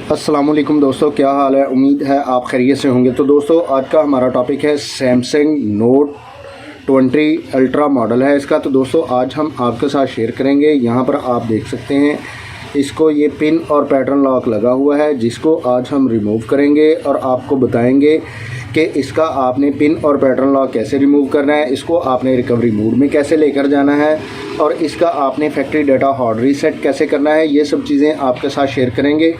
अस्सलामुअलैकुम दोस्तों, क्या हाल है। उम्मीद है आप खैरियत से होंगे। तो दोस्तों आज का हमारा टॉपिक है सैमसंग नोट 20 अल्ट्रा मॉडल है इसका। तो दोस्तों आज हम आपके साथ शेयर करेंगे। यहाँ पर आप देख सकते हैं इसको ये पिन और पैटर्न लॉक लगा हुआ है, जिसको आज हम रिमूव करेंगे और आपको बताएंगे कि इसका आपने पिन और पैटर्न लॉक कैसे रिमूव करना है, इसको आपने रिकवरी मोड में कैसे लेकर जाना है और इसका आपने फैक्ट्री डाटा हार्ड रीसेट कैसे करना है। ये सब चीज़ें आपके साथ शेयर करेंगे।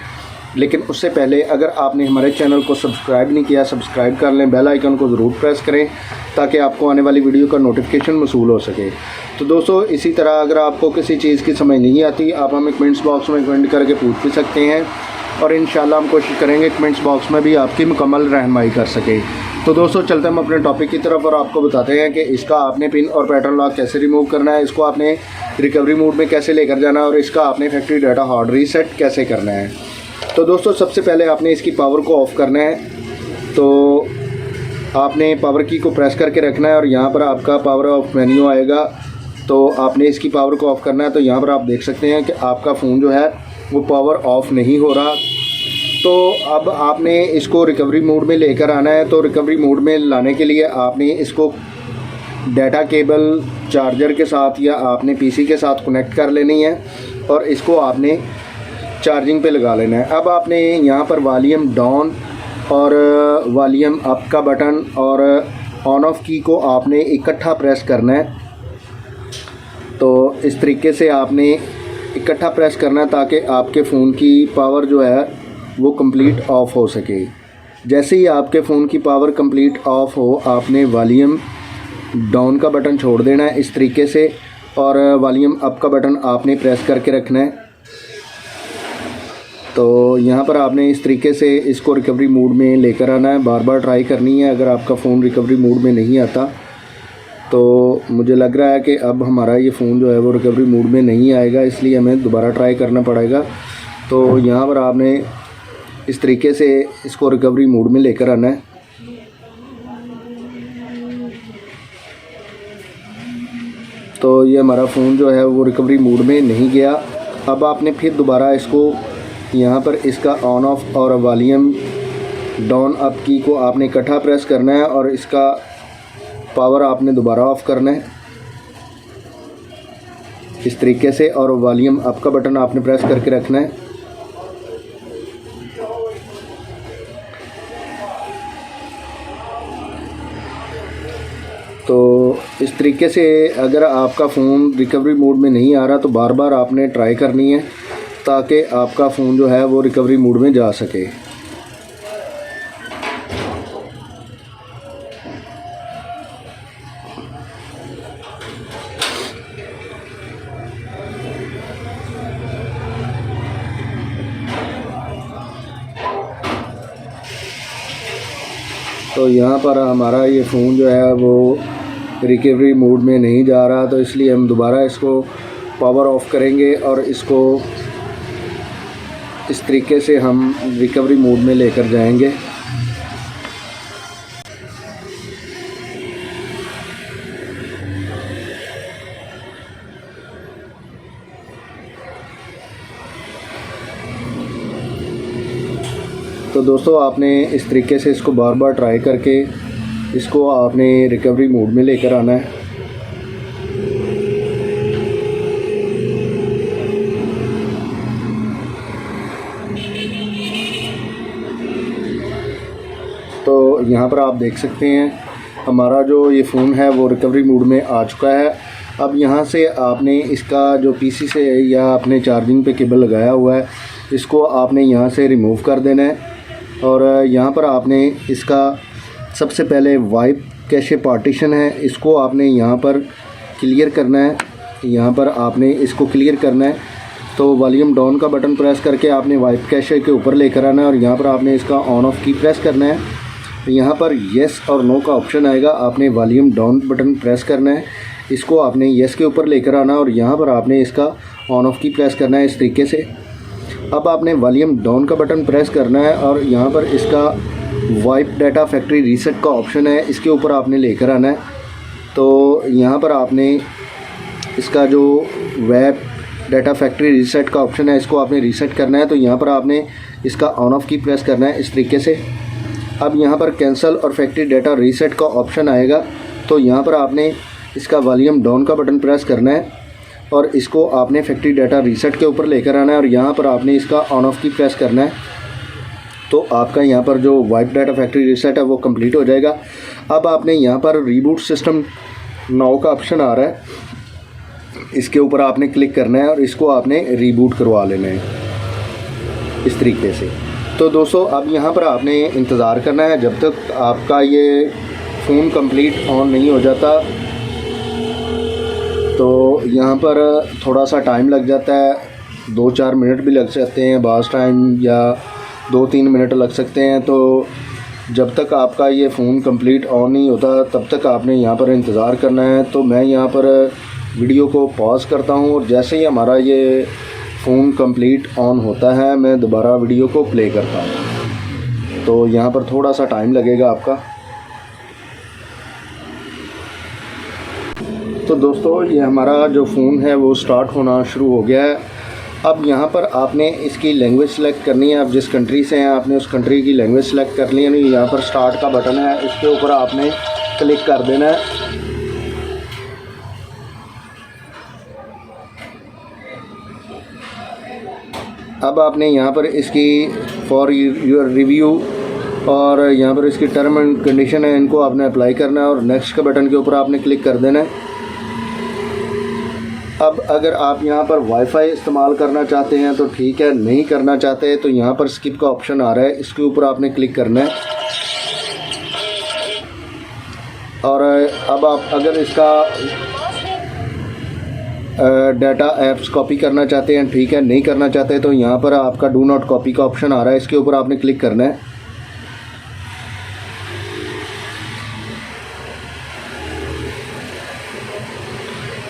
लेकिन उससे पहले अगर आपने हमारे चैनल को सब्सक्राइब नहीं किया, सब्सक्राइब कर लें, बेल आइकन को ज़रूर प्रेस करें ताकि आपको आने वाली वीडियो का नोटिफिकेशन मौसूल हो सके। तो दोस्तों इसी तरह अगर आपको किसी चीज़ की समझ नहीं आती, आप हमें कमेंट्स बॉक्स में कमेंट करके पूछ भी सकते हैं और इंशाल्लाह हम कोशिश करेंगे कमेंट्स बॉक्स में भी आपकी मुकम्मल रहनुमाई कर सके। तो दोस्तों चलते हम अपने टॉपिक की तरफ और आपको बताते हैं कि इसका आपने पिन और पैटर्न लॉक कैसे रिमूव करना है, इसको आपने रिकवरी मोड में कैसे लेकर जाना है और इसका आपने फैक्ट्री डाटा हार्ड रीसेट कैसे करना है। तो दोस्तों सबसे पहले आपने इसकी पावर को ऑफ़ करना है। तो आपने पावर की को प्रेस करके रखना है और यहाँ पर आपका पावर ऑफ मेन्यू आएगा। तो आपने इसकी पावर को ऑफ़ करना है। तो यहाँ पर आप देख सकते हैं कि आपका फ़ोन जो है वो पावर ऑफ़ नहीं हो रहा। तो अब आपने इसको रिकवरी मोड में लेकर आना है। तो रिकवरी मोड में लाने के लिए आपने इसको डाटा केबल चार्जर के साथ या आपने पीसी के साथ कनेक्ट कर लेनी है और इसको आपने चार्जिंग पे लगा लेना है। अब आपने यहाँ पर वॉल्यूम डाउन और वॉल्यूम अप का बटन और ऑन ऑफ की को आपने इकट्ठा प्रेस करना है। तो इस तरीके से आपने इकट्ठा प्रेस करना है ताकि आपके फ़ोन की पावर जो है वो कंप्लीट ऑफ़ हो सके। जैसे ही आपके फ़ोन की पावर कंप्लीट ऑफ़ हो, आपने वॉल्यूम डाउन का बटन छोड़ देना है इस तरीके से और वॉल्यूम अप का बटन आपने प्रेस करके रखना है। तो यहाँ पर आपने इस तरीके से इसको रिकवरी मोड में लेकर आना है, बार बार ट्राई करनी है। अगर आपका फ़ोन रिकवरी मोड में नहीं आता तो मुझे लग रहा है कि अब हमारा ये फ़ोन जो है वो रिकवरी मोड में नहीं आएगा, इसलिए हमें दोबारा ट्राई करना पड़ेगा। तो यहाँ पर आपने इस तरीके से इसको रिकवरी मोड में लेकर आना है। तो ये हमारा फ़ोन जो है वो रिकवरी मोड में नहीं गया। अब आपने फिर दोबारा इसको यहाँ पर इसका ऑन ऑफ और वॉल्यूम डाउन अप की को आपने इकट्ठा प्रेस करना है और इसका पावर आपने दोबारा ऑफ़ करना है इस तरीके से और वॉल्यूम अप का बटन आपने प्रेस करके रखना है। तो इस तरीके से अगर आपका फ़ोन रिकवरी मोड में नहीं आ रहा तो बार बार आपने ट्राई करनी है ताकि आपका फ़ोन जो है वो रिकवरी मोड में जा सके। तो यहाँ पर हमारा ये फ़ोन जो है वो रिकवरी मोड में नहीं जा रहा, तो इसलिए हम दोबारा इसको पावर ऑफ़ करेंगे और इसको इस तरीके से हम रिकवरी मोड में लेकर जाएंगे। तो दोस्तों आपने इस तरीके से इसको बार बार ट्राई करके इसको आपने रिकवरी मोड में लेकर आना है। तो यहाँ पर आप देख सकते हैं हमारा जो ये फ़ोन है वो रिकवरी मोड में आ चुका है। अब यहाँ से आपने इसका जो पीसी से या अपने चार्जिंग पे केबल लगाया हुआ है इसको आपने यहाँ से रिमूव कर देना है और यहाँ पर आपने इसका सबसे पहले वाइप कैशे पार्टीशन है, इसको आपने यहाँ पर क्लियर करना है। यहाँ पर आपने इसको क्लियर करना है। तो वॉल्यूम डाउन का बटन प्रेस करके आपने वाइप कैशे के ऊपर लेकर आना है और यहाँ पर आपने इसका ऑन ऑफ की प्रेस करना है। यहाँ पर येस और नो का ऑप्शन आएगा, आपने वॉल्यूम डाउन बटन प्रेस करना है, इसको आपने येस के ऊपर लेकर आना और यहाँ पर आपने इसका ऑन ऑफ की प्रेस करना है इस तरीके से। अब आपने वॉल्यूम डाउन का बटन प्रेस करना है और यहाँ पर इसका वाइप डाटा फैक्ट्री रीसेट का ऑप्शन है, इसके ऊपर आपने लेकर आना है। तो यहाँ पर आपने इसका जो वेब डाटा फैक्ट्री रीसेट का ऑप्शन है, इसको आपने रीसेट करना है। तो यहाँ पर आपने इसका ऑन ऑफ की प्रेस करना है इस तरीके से। अब यहाँ पर कैंसिल और फैक्ट्री डाटा रीसेट का ऑप्शन आएगा, तो यहाँ पर आपने इसका वॉल्यूम डाउन का बटन प्रेस करना है और इसको आपने फैक्ट्री डाटा रीसेट के ऊपर लेकर आना है और यहाँ पर आपने इसका ऑन ऑफ की प्रेस करना है। तो आपका यहाँ पर जो वाइप डाटा फैक्ट्री रीसेट है वो कंप्लीट हो जाएगा। अब आपने यहाँ पर रीबूट सिस्टम नाउ का ऑप्शन आ रहा है, इसके ऊपर आपने क्लिक करना है और इसको आपने रीबूट करवा लेना है इस तरीके से। तो दोस्तों अब यहाँ पर आपने इंतज़ार करना है जब तक आपका ये फ़ोन कंप्लीट ऑन नहीं हो जाता। तो यहाँ पर थोड़ा सा टाइम लग जाता है, 2-4 मिनट भी लग सकते हैं बाज़ टाइम, या 2-3 मिनट लग सकते हैं। तो जब तक आपका ये फ़ोन कंप्लीट ऑन नहीं होता तब तक आपने यहाँ पर इंतज़ार करना है। तो मैं यहाँ पर वीडियो को पॉज करता हूँ और जैसे ही हमारा ये फ़ोन कंप्लीट ऑन होता है मैं दोबारा वीडियो को प्ले करता हूँ। तो यहाँ पर थोड़ा सा टाइम लगेगा आपका। तो दोस्तों ये हमारा जो फ़ोन है वो स्टार्ट होना शुरू हो गया है। अब यहाँ पर आपने इसकी लैंग्वेज सेलेक्ट करनी है। आप जिस कंट्री से हैं आपने उस कंट्री की लैंग्वेज सेलेक्ट कर ली है। यहाँ पर स्टार्ट का बटन है, इसके ऊपर आपने क्लिक कर देना है। अब आपने यहाँ पर इसकी फॉर योर रिव्यू और यहाँ पर इसकी टर्म एंड कंडीशन है, इनको आपने अप्लाई करना है और नेक्स्ट के बटन के ऊपर आपने क्लिक कर देना है। अब अगर आप यहाँ पर वाईफाई इस्तेमाल करना चाहते हैं तो ठीक है, नहीं करना चाहते तो यहाँ पर स्किप का ऑप्शन आ रहा है, इसके ऊपर आपने क्लिक करना है। और अब आप अगर इसका डाटा ऐप्स कॉपी करना चाहते हैं ठीक है, नहीं करना चाहते तो यहाँ पर आपका डू नॉट कॉपी का ऑप्शन आ रहा है, इसके ऊपर आपने क्लिक करना है।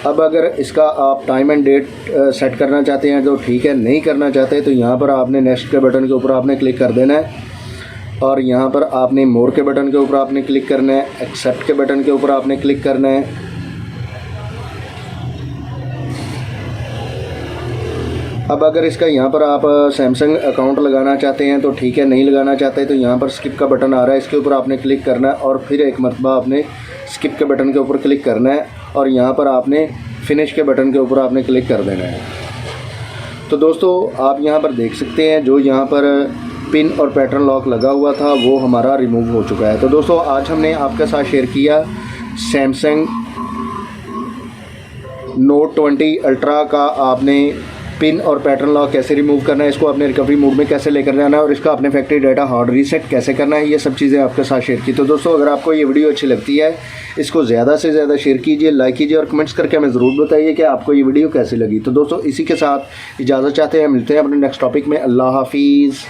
अब अगर इसका आप टाइम एंड डेट सेट करना चाहते हैं तो ठीक है, नहीं करना चाहते तो यहाँ पर आपने नेक्स्ट के बटन के ऊपर आपने क्लिक कर देना है और यहाँ पर आपने मोर के बटन के ऊपर आपने क्लिक करना है, एक्सेप्ट के बटन के ऊपर आपने क्लिक करना है। अब अगर इसका यहाँ पर आप सैमसंग अकाउंट लगाना चाहते हैं तो ठीक है, नहीं लगाना चाहते तो यहाँ पर स्किप का बटन आ रहा है, इसके ऊपर आपने क्लिक करना है और फिर एक मरतबा आपने स्किप के बटन के ऊपर क्लिक करना है और यहाँ पर आपने फिनिश के बटन के ऊपर आपने क्लिक कर देना है। तो दोस्तों आप यहाँ पर देख सकते हैं जो यहाँ पर पिन और पैटर्न लॉक लगा हुआ था वो हमारा रिमूव हो चुका है। तो दोस्तों आज हमने आपके साथ शेयर किया सैमसंग नोट 20 अल्ट्रा का आपने पिन और पैटर्न लॉक कैसे रिमूव करना है, इसको आपने रिकवरी मोड में कैसे लेकर जाना है और इसका अपने फैक्ट्री डाटा हार्ड रीसेट कैसे करना है, ये सब चीज़ें आपके साथ शेयर की। तो दोस्तों अगर आपको ये वीडियो अच्छी लगती है इसको ज़्यादा से ज़्यादा शेयर कीजिए, लाइक कीजिए और कमेंट्स करके हमें ज़रूर बताइए कि आपको ये वीडियो कैसी लगी। तो दोस्तों इसी के साथ इजाज़त चाहते हैं, मिलते हैं अपने नेक्स्ट टॉपिक में। अल्लाह हाफिज़।